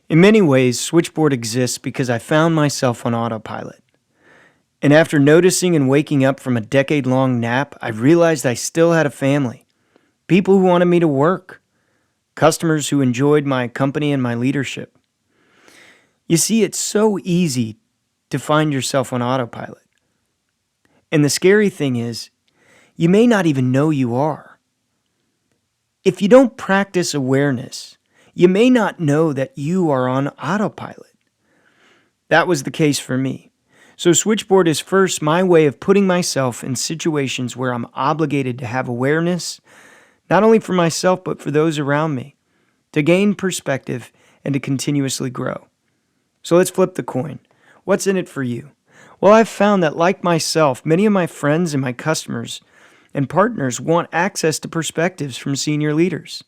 In many ways, Switchboard exists because I found myself on autopilot. And after noticing and waking up from a decade-long nap, I realized I still had a family. People who wanted me to work. Customers who enjoyed my company and my leadership. You see, it's so easy to find yourself on autopilot. And the scary thing is, you may not even know you are. If you don't practice awareness, you may not know that you are on autopilot. That was the case for me. So Switchboard is first my way of putting myself in situations where I'm obligated to have awareness, not only for myself but for those around me, to gain perspective and to continuously grow. So let's flip the coin. What's in it for you? Well, I've found that, like myself, many of my friends and my customers and partners want access to perspectives from senior leaders.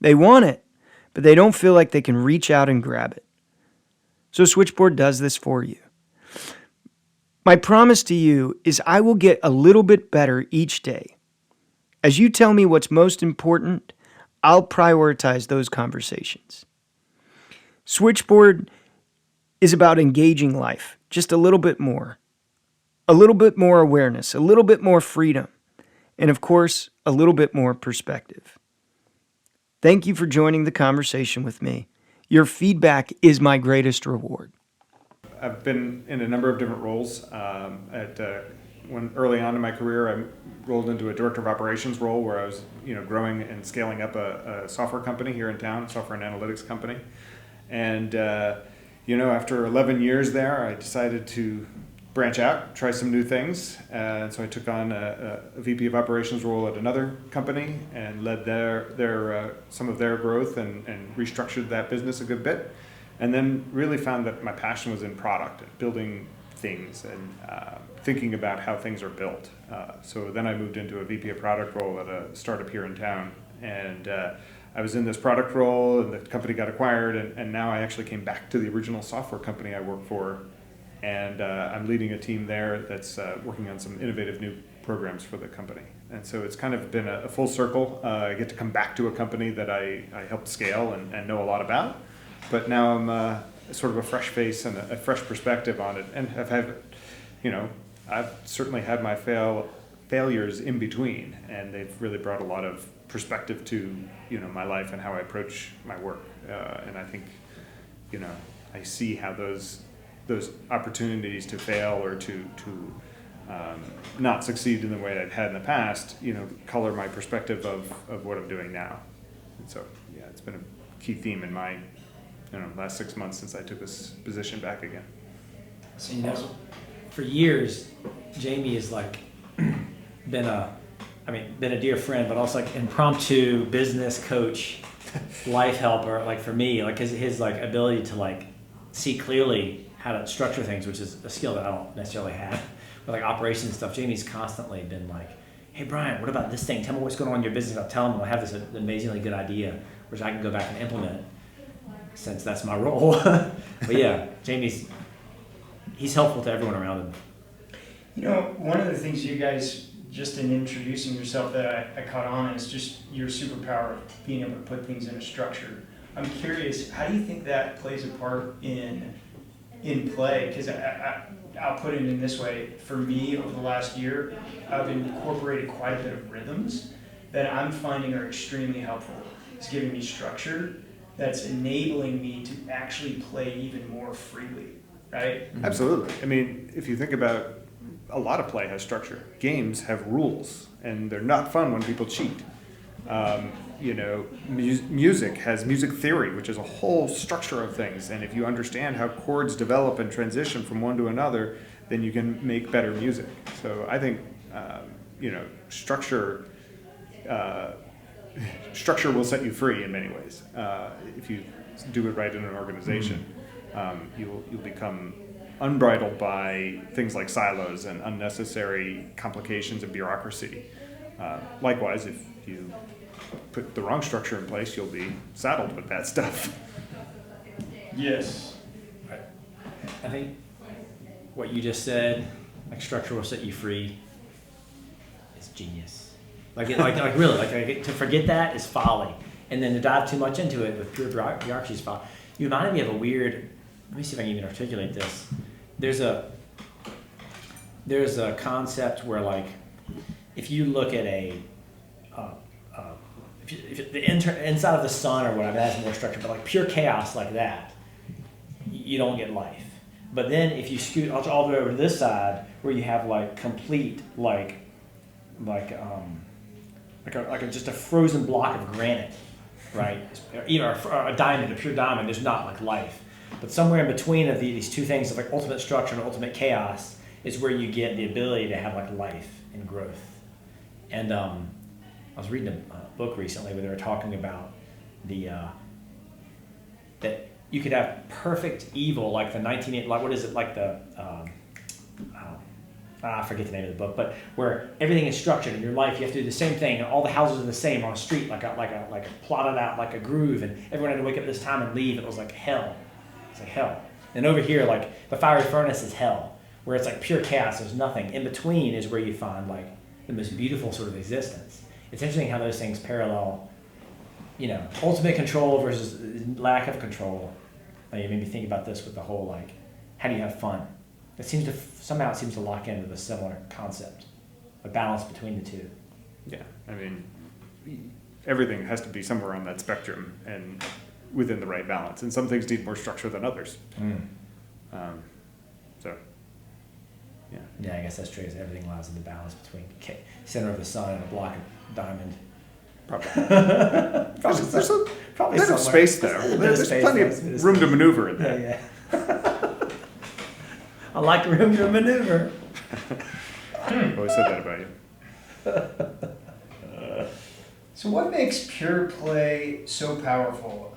They want it, but they don't feel like they can reach out and grab it. So Switchboard does this for you. My promise to you is I will get a little bit better each day. As you tell me what's most important, I'll prioritize those conversations. Switchboard is about engaging life just a little bit more. A little bit more awareness, a little bit more freedom, and of course, a little bit more perspective. Thank you for joining the conversation with me. Your feedback is my greatest reward. I've been in a number of different roles. When early on in my career, I rolled into a director of operations role where I was, growing and scaling up a software company here in town, software and analytics company. And after 11 years there, I decided to branch out, try some new things. And so I took on a VP of operations role at another company and led some of their growth and restructured that business a good bit. And then really found that my passion was in product, building things and thinking about how things are built. So then I moved into a VP of product role at a startup here in town. And I was in this product role and the company got acquired. And now I actually came back to the original software company I worked for. And I'm leading a team there that's working on some innovative new programs for the company. And so it's kind of been a full circle. I get to come back to a company that I helped scale and know a lot about. But now I'm sort of a fresh face and a fresh perspective on it, and I've certainly had my failures in between, and they've really brought a lot of perspective to my life and how I approach my work. And I think I see how those opportunities to fail or to not succeed in the way I've had in the past, color my perspective of what I'm doing now. And so it's been a key theme in my last 6 months since I took this position back again. So, for years, Jamie has been a dear friend, but also impromptu business coach, life helper. For me, his ability to see clearly how to structure things, which is a skill that I don't necessarily have. But operations stuff, Jamie's constantly been hey Brian, what about this thing? Tell me what's going on in your business. I'll tell him I have this amazingly good idea, which I can go back and implement, since that's my role. But yeah, he's helpful to everyone around him. One of the things you guys, just in introducing yourself, that I caught on is just your superpower of being able to put things in a structure. I'm curious, how do you think that plays a part in play? Because I'll put it in this way. For me, over the last year, I've incorporated quite a bit of rhythms that I'm finding are extremely helpful. It's giving me structure that's enabling me to actually play even more freely, right? Absolutely. I mean, if you think about, a lot of play has structure. Games have rules, and they're not fun when people cheat. Music has music theory, which is a whole structure of things. And if you understand how chords develop and transition from one to another, then you can make better music. So I think, structure will set you free in many ways. If you do it right in an organization, you'll become unbridled by things like silos and unnecessary complications and bureaucracy. Likewise, if you put the wrong structure in place, you'll be saddled with that stuff. Yes. I think what you just said, structure will set you free, is genius. Really, to forget that is folly, and then to dive too much into it with pure bureaucracy is folly. You reminded me of a weird. Let me see if I can even articulate this. There's a concept where, like, if you look at if the inside of the sun or whatever, that has more structure, but like pure chaos like that, you don't get life. But then if you scoot all the way over to this side, where you have like complete just a frozen block of granite, right? Even a diamond, a pure diamond, there's not like life. But somewhere in between of these two things, of like ultimate structure and ultimate chaos, is where you get the ability to have like life and growth. And I was reading a book recently where they were talking about that you could have perfect evil, like the I forget the name of the book, but where everything is structured in your life, you have to do the same thing, and all the houses are the same on a street, like a plotted out like a groove, and everyone had to wake up at this time and leave. It was like hell. It's like hell. And over here, like the fiery furnace is hell, where it's like pure chaos. There's nothing in between. Is where you find like the most beautiful sort of existence. It's interesting how those things parallel, ultimate control versus lack of control. Like, you made me think about this with the whole, like, how do you have fun? It seems to lock into the similar concept, a balance between the two. Yeah, I mean, everything has to be somewhere on that spectrum and within the right balance. And some things need more structure than others. Yeah. Yeah, I guess that's true. Everything lies in the balance between center of the sun and a block of diamond. Probably. There's a bit of space there. There's plenty of room to maneuver in there. Yeah. I like room to maneuver. I've always said that about you. So what makes pure play so powerful?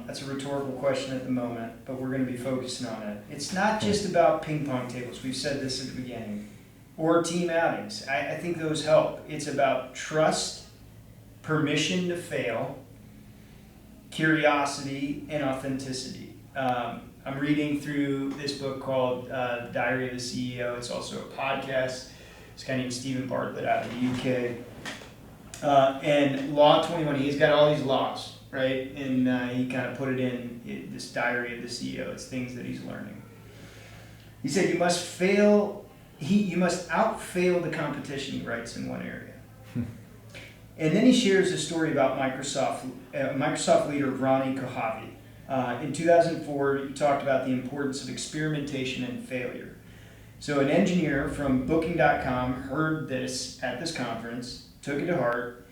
That's a rhetorical question at the moment, but we're going to be focusing on it. It's not just about ping pong tables. We've said this at the beginning. Or team outings. I think those help. It's about trust, permission to fail, curiosity, and authenticity. I'm reading through this book called Diary of the CEO. It's also a podcast. This guy named Stephen Bartlett out of the UK. And Law 21, he's got all these laws, right? And he kind of put it in this Diary of the CEO. It's things that he's learning. He said you must outfail the competition, he writes in one area. And then he shares a story about Microsoft leader Ronnie Kohavi. In 2004, he talked about the importance of experimentation and failure. So an engineer from Booking.com heard this at this conference, took it to heart,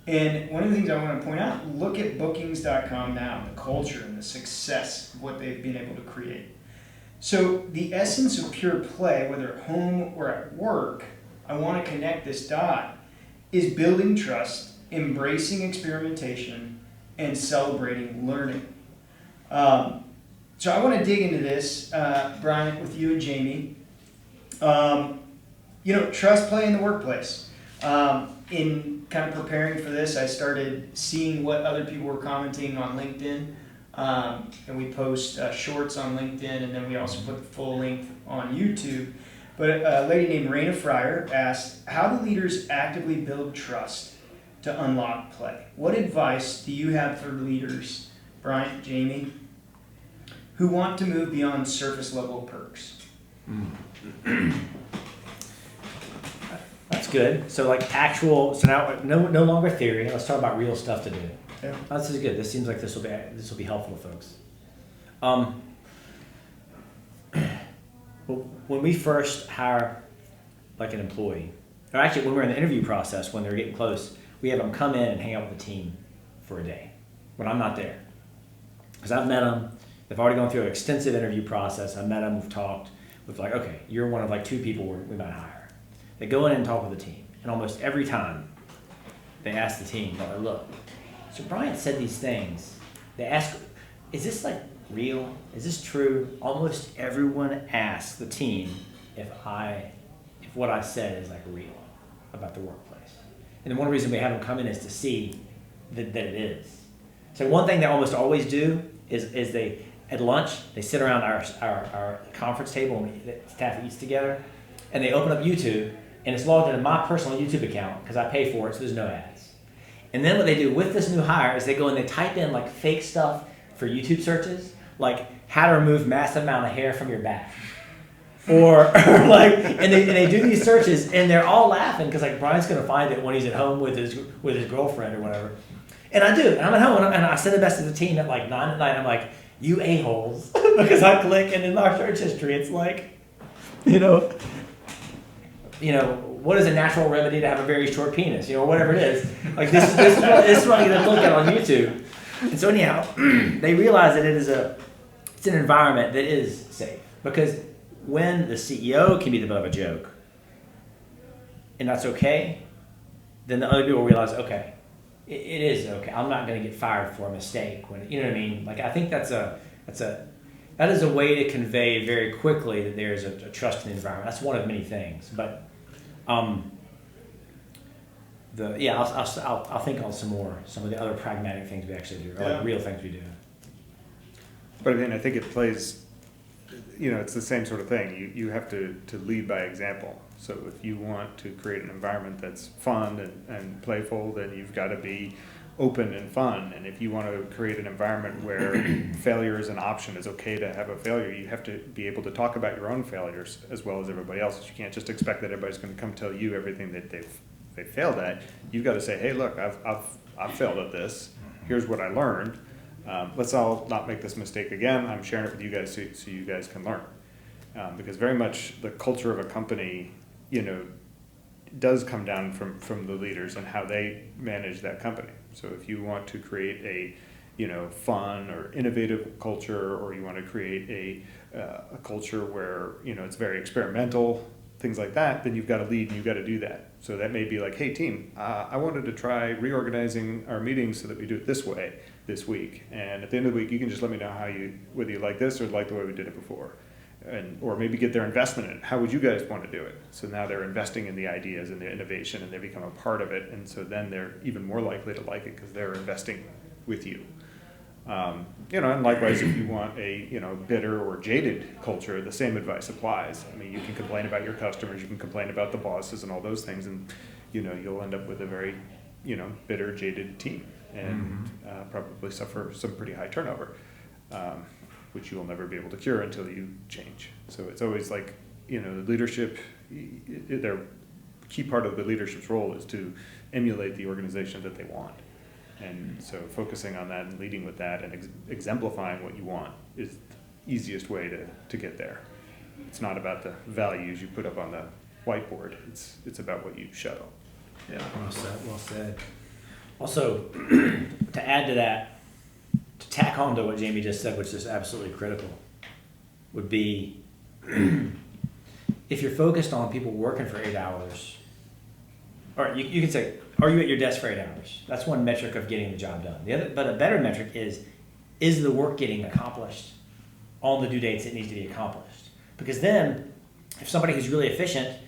and one of the things I want to point out, look at Bookings.com now, the culture and the success of what they've been able to create. So the essence of pure play, whether at home or at work, I want to connect this dot, is building trust, embracing experimentation, and celebrating learning. So I want to dig into this, Brian, with you and Jamie. Trust play in the workplace. In kind of preparing for this, I started seeing what other people were commenting on LinkedIn. And we post shorts on LinkedIn, and then we also put the full length on YouTube. But a lady named Raina Fryer asked, how do leaders actively build trust to unlock play? What advice do you have for leaders, Brian, Jamie, who want to move beyond surface level perks? That's good. So now no longer theory. Let's talk about real stuff to do. Yeah. This is good. This seems like this will be helpful to folks. Well, when we first hire like an employee, or actually when we're in the interview process, when they're getting close, we have them come in and hang out with the team for a day when I'm not there. Because I've met them, they've already gone through an extensive interview process. I met them, we've talked, we've like, okay, you're one of like two people we might hire. They go in and talk with the team, and almost every time they ask the team, they're like, look, so Brian said these things. They ask, is this like real? Is this true? Almost everyone asks the team if what I said is like real about the workplace. And then one reason we have them come in is to see that it is. So one thing they almost always do is they, at lunch, they sit around our conference table and the staff eats together, and they open up YouTube, and it's logged into my personal YouTube account because I pay for it, so there's no ads. And then what they do with this new hire is they go and they type in like fake stuff for YouTube searches, like how to remove massive amount of hair from your back. Or like, and they do these searches, and they're all laughing because like Brian's gonna find it when he's at home with his girlfriend or whatever. And I do. And I'm at home, and I send the best to the team at like 9 at night. I'm like, you a-holes, because I click, and in our search history, it's like, you know, what is a natural remedy to have a very short penis? You know, whatever it is. Like this is what I'm gonna look at on YouTube. And so anyhow, they realize that it's an environment that is safe, because when the CEO can be the butt of a joke, and that's okay, then the other people realize, okay, it is okay. I'm not going to get fired for a mistake. When, you know what I mean? Like I think that is a way to convey very quickly that there's a trust in the environment. That's one of many things, but I'll think on some of the other pragmatic things we actually do, or like real things we do. But I mean, I think it plays, it's the same sort of thing. You have to lead by example. So if you want to create an environment that's fun and playful, then you've got to be open and fun. And if you want to create an environment where failure is an option, it's okay to have a failure, you have to be able to talk about your own failures as well as everybody else's. You can't just expect that everybody's going to come tell you everything that they failed at. You've got to say, hey, look, I've failed at this. Here's what I learned. Let's all not make this mistake again. I'm sharing it with you guys so you guys can learn. Because very much the culture of a company, does come down from the leaders and how they manage that company. So if you want to create a fun or innovative culture, or you want to create a culture where it's very experimental, things like that, then you've got to lead and you've got to do that. So that may be like, hey team, I wanted to try reorganizing our meetings so that we do it this way this week, and at the end of the week you can just let me know whether you like this or like the way we did it before. Or maybe get their investment in it. How would you guys want to do it? So now they're investing in the ideas and the innovation, and they become a part of it, and so then they're even more likely to like it because they're investing with you. And likewise, if you want a bitter or jaded culture, the same advice applies. I mean, you can complain about your customers, you can complain about the bosses and all those things, and you'll end up with a very bitter, jaded team, and probably suffer some pretty high turnover. Which you will never be able to cure until you change. So it's always like, the leadership, their key part of the leadership's role is to emulate the organization that they want. And so focusing on that and leading with that and exemplifying what you want is the easiest way to get there. It's not about the values you put up on the whiteboard. It's about what you show. Yeah, well said. Also, to add to that, to tack on to what Jamie just said, which is absolutely critical, would be if you're focused on people working for 8 hours, or you can say, are you at your desk for 8 hours? That's one metric of getting the job done. But a better metric is the work getting accomplished on the due dates it needs to be accomplished? Because then, if somebody who's really efficient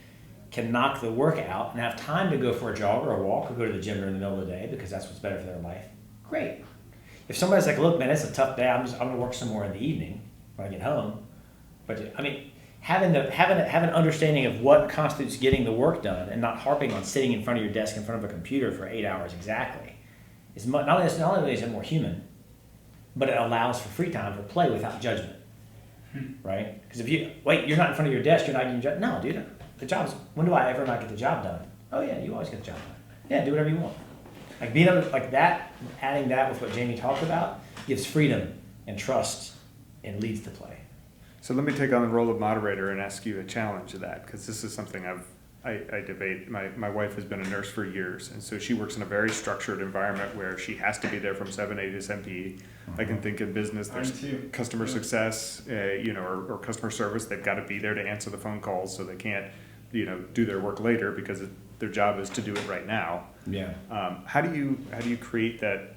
can knock the work out and have time to go for a jog or a walk or go to the gym during the middle of the day because that's what's better for their life, great. If somebody's like, look, man, it's a tough day, I'm going to work some more in the evening when I get home. But I mean, having an understanding of what constitutes getting the work done and not harping on sitting in front of your desk in front of a computer for 8 hours exactly is not only is it more human, but it allows for free time for play without judgment, right? Because if you're not in front of your desk, you're not getting judged. No, dude, the job's, when do I ever not get the job done? Oh yeah, you always get the job done. Yeah, do whatever you want. Like being able to, like that, adding that with what Jamie talked about gives freedom and trust and leads to play. So let me take on the role of moderator and ask you a challenge to that, because this is something I debate. My wife has been a nurse for years, and so she works in a very structured environment where she has to be there from 7 a to 7 p. I can think in business, there's customer success, or customer service. They've got to be there to answer the phone calls, so they can't, do their work later because their job is to do it right now. Yeah. How do you create that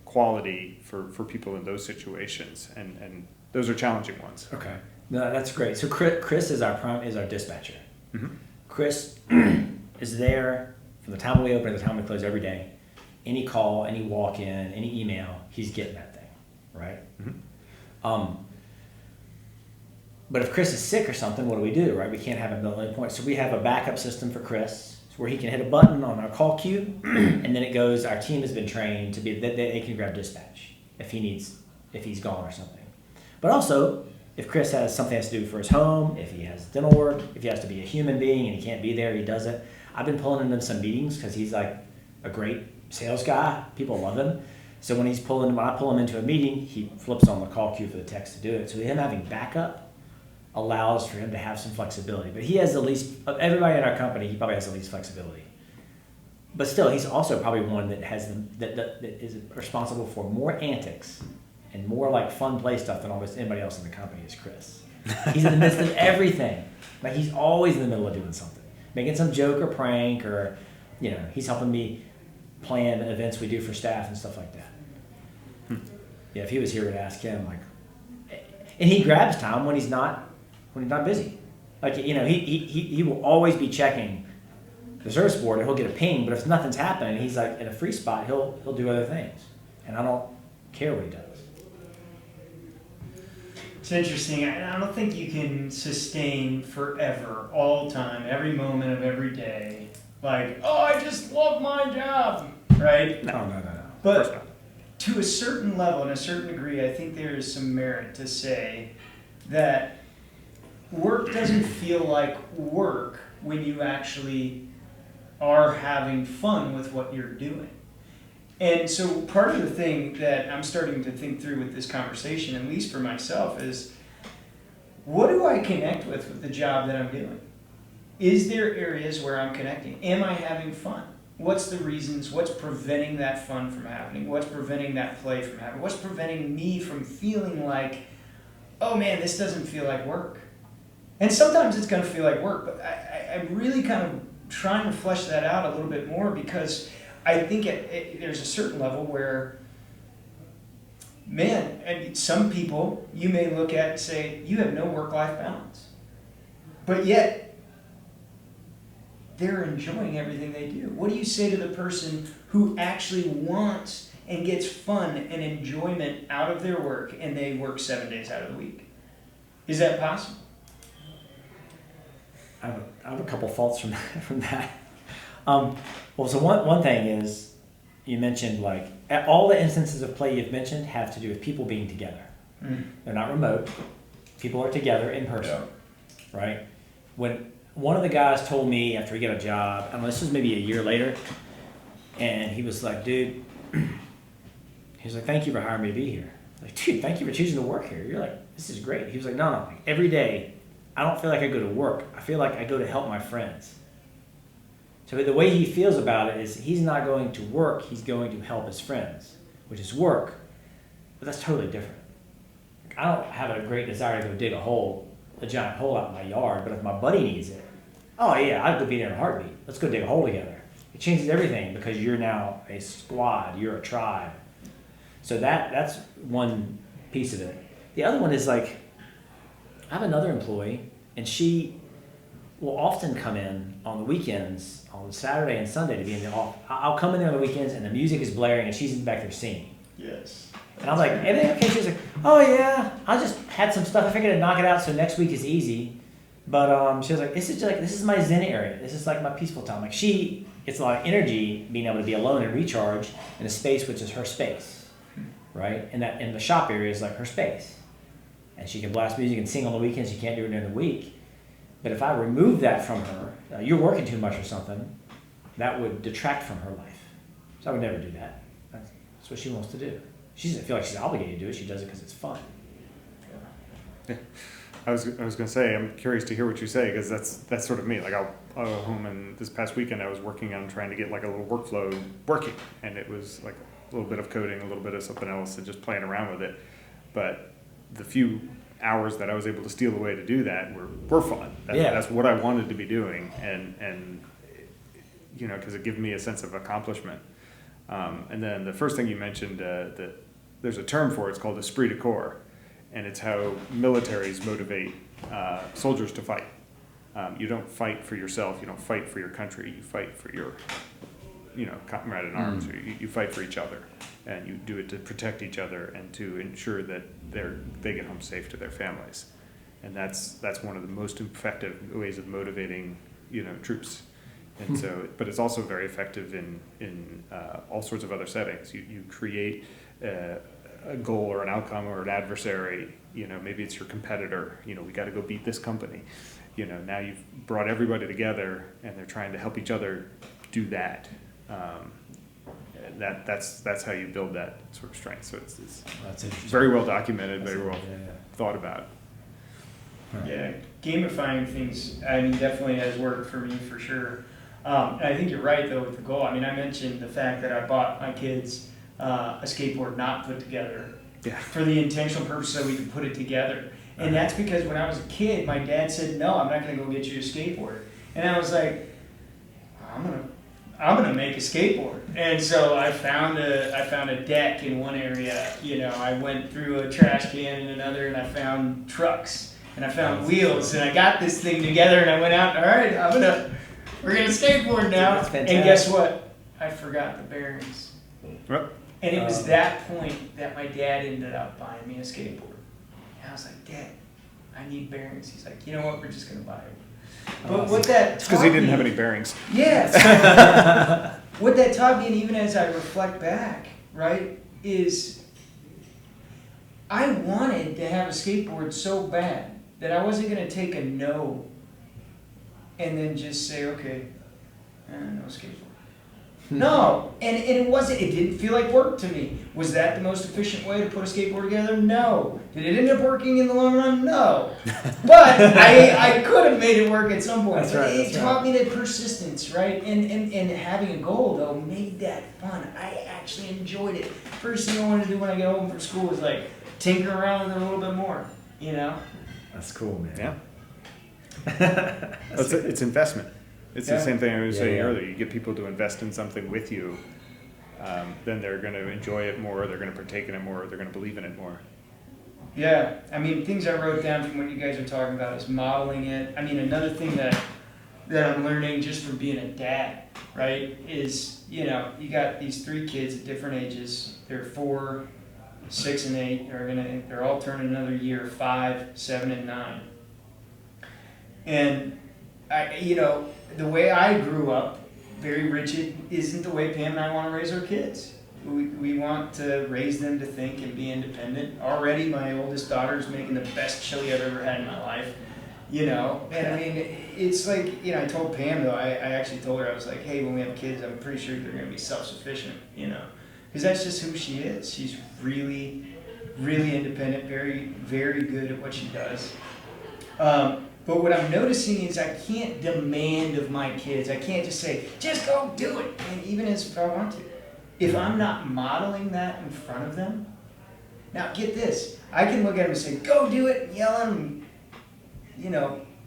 quality for people in those situations? And those are challenging ones. Okay. No, that's great. So Chris is our dispatcher. Mm-hmm. Chris is there from the time we open to the time we close every day. Any call, any walk-in, any email, he's getting that thing, right? Mm-hmm. But if Chris is sick or something, what do we do, right? We can't have him at any point. So we have a backup system for Chris where he can hit a button on our call queue, and then it goes, our team has been trained to be, that they can grab dispatch if he's gone or something. But also, if Chris has something he has to do for his home, if he has dental work, if he has to be a human being and he can't be there, he does it. I've been pulling him in some meetings because he's like a great sales guy. People love him. So when I pull him into a meeting, he flips on the call queue for the text to do it. So him having backup allows for him to have some flexibility. But he has the least, of everybody in our company, he probably has the least flexibility. But still, he's also probably one that has that is responsible for more antics and more like fun play stuff than almost anybody else in the company is Chris. He's in the midst of everything. Like he's always in the middle of doing something, making some joke or prank, or he's helping me plan events we do for staff and stuff like that. Yeah, if he was here, we'd ask him and he grabs time when he's not busy. Like he will always be checking the service board, and he'll get a ping. But if nothing's happening, he's like in a free spot. He'll do other things, and I don't care what he does. It's interesting. I don't think you can sustain forever, all the time, every moment of every day. Like, oh, I just love my job, right? No. But to a certain level and a certain degree, I think there is some merit to say that work doesn't feel like work when you actually are having fun with what you're doing. And so part of the thing that I'm starting to think through with this conversation, at least for myself, is what do I connect with the job that I'm doing? Is there areas where I'm connecting? Am I having fun? What's the reasons? What's preventing that fun from happening? What's preventing that play from happening? What's preventing me from feeling like, oh man, this doesn't feel like work? And sometimes it's going to feel like work, but I'm really kind of trying to flesh that out a little bit more, because I think there's a certain level where, man, and some people you may look at and say, you have no work-life balance. But yet, they're enjoying everything they do. What do you say to the person who actually wants and gets fun and enjoyment out of their work, and they work 7 days out of the week? Is that possible? I have a couple thoughts from that. Well, so one thing is, you mentioned like all the instances of play you've mentioned have to do with people being together. They're not remote. People are together in person, right? When one of the guys told me after he got a job, I don't know, this was maybe a year later, and he was like, dude, he was like, thank you for hiring me to be here. Like, dude, thank you for choosing to work here. You're like, this is great. He was like, no, like, every day, I don't feel like I go to work. I feel like I go to help my friends. So the way he feels about it is he's not going to work, he's going to help his friends, which is work, but that's totally different. Like, I don't have a great desire to go dig a giant hole out in my yard, but if my buddy needs it, oh yeah, I'd go be there in a heartbeat. Let's go dig a hole together. It changes everything because you're now a squad, you're a tribe. So that's one piece of it. The other one is like, I have another employee, and she will often come in on the weekends, on Saturday and Sunday, to be in the office. I'll come in there on the weekends, and the music is blaring, and she's back there singing. Yes. And I'm like, everything okay? She's like, oh yeah, I just had some stuff. I figured I'd knock it out so next week is easy. But she was like, this is my zen area. This is like my peaceful time. Like it's a lot of energy being able to be alone and recharge in a space which is her space, right? And that in the shop area is like her space. And she can blast music and sing on the weekends. She can't do it during the week. But if I remove that from her, you're working too much or something, that would detract from her life. So I would never do that. That's what she wants to do. She doesn't feel like she's obligated to do it. She does it because it's fun. Yeah. I was going to say, I'm curious to hear what you say, because that's sort of me. Like I'll go home, and this past weekend I was working on trying to get like a little workflow working, and it was like a little bit of coding, a little bit of something else, and just playing around with it. But the few hours that I was able to steal away to do that were fun. That's what I wanted to be doing, and because it gave me a sense of accomplishment. And then the first thing you mentioned, that there's a term for it. It's called esprit de corps, and it's how militaries motivate soldiers to fight. You don't fight for yourself. You don't fight for your country. You fight for your, comrade in arms. You fight for each other, and you do it to protect each other and to ensure that they get home safe to their families. And that's one of the most effective ways of motivating, troops. And so, but it's also very effective in all sorts of other settings. You create a goal or an outcome or an adversary, maybe it's your competitor, we got to go beat this company. Now you've brought everybody together and they're trying to help each other do that. That's how you build that sort of strength. So it's That's interesting. very well documented, very well Yeah. thought about. Yeah, gamifying things, I mean, definitely has worked for me for sure. And I think you're right though with the goal. I mean, I mentioned the fact that I bought my kids a skateboard not put together Yeah. for the intentional purpose that we could put it together. And that's because when I was a kid, my dad said, "No, I'm not going to go get you a skateboard." And I was like, I'm gonna make a skateboard. And so I found a deck in one area. I went through a trash can in another, and I found trucks, and I found wheels, and I got this thing together, and I went out. All right, we're gonna skateboard now. That's And fantastic. guess what? I forgot the bearings. Well, And it was that point that my dad ended up buying me a skateboard. And I was like, "Dad, I need bearings." He's like, "You know what? We're just gonna buy it." But what that it's because he taught didn't me- have any bearings. Yes. What that taught me, and even as I reflect back, right, is I wanted to have a skateboard so bad that I wasn't going to take a no and then just say, okay, no skateboard. No, and it wasn't. It didn't feel like work to me. Was that the most efficient way to put a skateboard together? No. Did it end up working in the long run? No. But I could have made it work at some point. That's right, It that's taught me that persistence, right? And having a goal though made that fun. I actually enjoyed it. First thing I wanted to do when I get home from school was like tinker around with it a little bit more. That's cool, man. Yeah. It's investment. It's the Yeah. same thing I was saying Yeah. earlier. You get people to invest in something with you, then they're going to enjoy it more, they're going to partake in it more, they're going to believe in it more. Yeah, I mean, things I wrote down from what you guys are talking about is modeling it. I mean, another thing that I'm learning just from being a dad, right, is, you got these 3 kids at different ages. They're 4, 6, and 8. They're all turning another year, 5, 7, and 9. And the way I grew up, very rigid, isn't the way Pam and I want to raise our kids. We want to raise them to think and be independent. Already, my oldest daughter is making the best chili I've ever had in my life. And I mean, it's like, I told Pam though, I actually told her, I was like, hey, when we have kids, I'm pretty sure they're going to be self-sufficient, because that's just who she is. She's really, really independent, very, very good at what she does. But what I'm noticing is I can't demand of my kids. I can't just say, just go do it. And even if I want to. If I'm not modeling that in front of them, now get this. I can look at them and say, go do it, yell at them,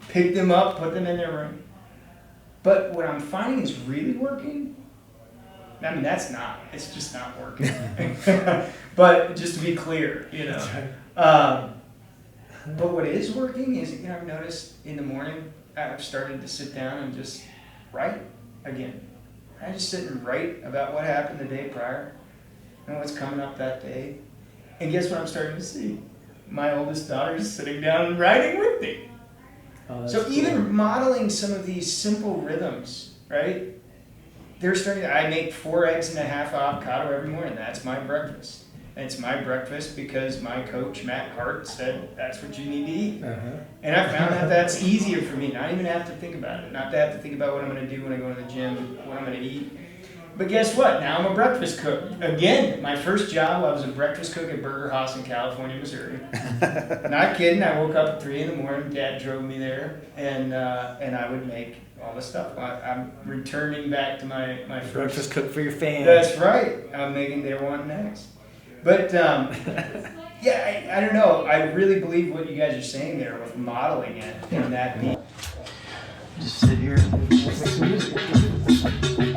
pick them up, put them in their room. But what I'm finding is really working, I mean, it's just not working. But just to be clear, but what is working is, I've noticed in the morning, I've started to sit down and just write again. I just sit and write about what happened the day prior and what's coming up that day. And guess what I'm starting to see? My oldest daughter is sitting down and writing with me. Oh, that's So cool. even modeling some of these simple rhythms, right? I make 4 eggs and a half avocado every morning. That's my breakfast. And it's my breakfast because my coach, Matt Hart, said that's what you need to eat. And I found that that's easier for me, not even have to think about it. Not to have to think about what I'm going to do when I go to the gym, what I'm going to eat. But guess what? Now I'm a breakfast cook. Again, my first job, I was a breakfast cook at Burger House in California, Missouri. Not kidding. I woke up at 3 in the morning. Dad drove me there, and I would make all the stuff. I'm returning back to my first Breakfast cook for your fans. That's right. I'm making their one next. But yeah, I don't know. I really believe what you guys are saying there with modeling it and that being. Just sit here and make some music.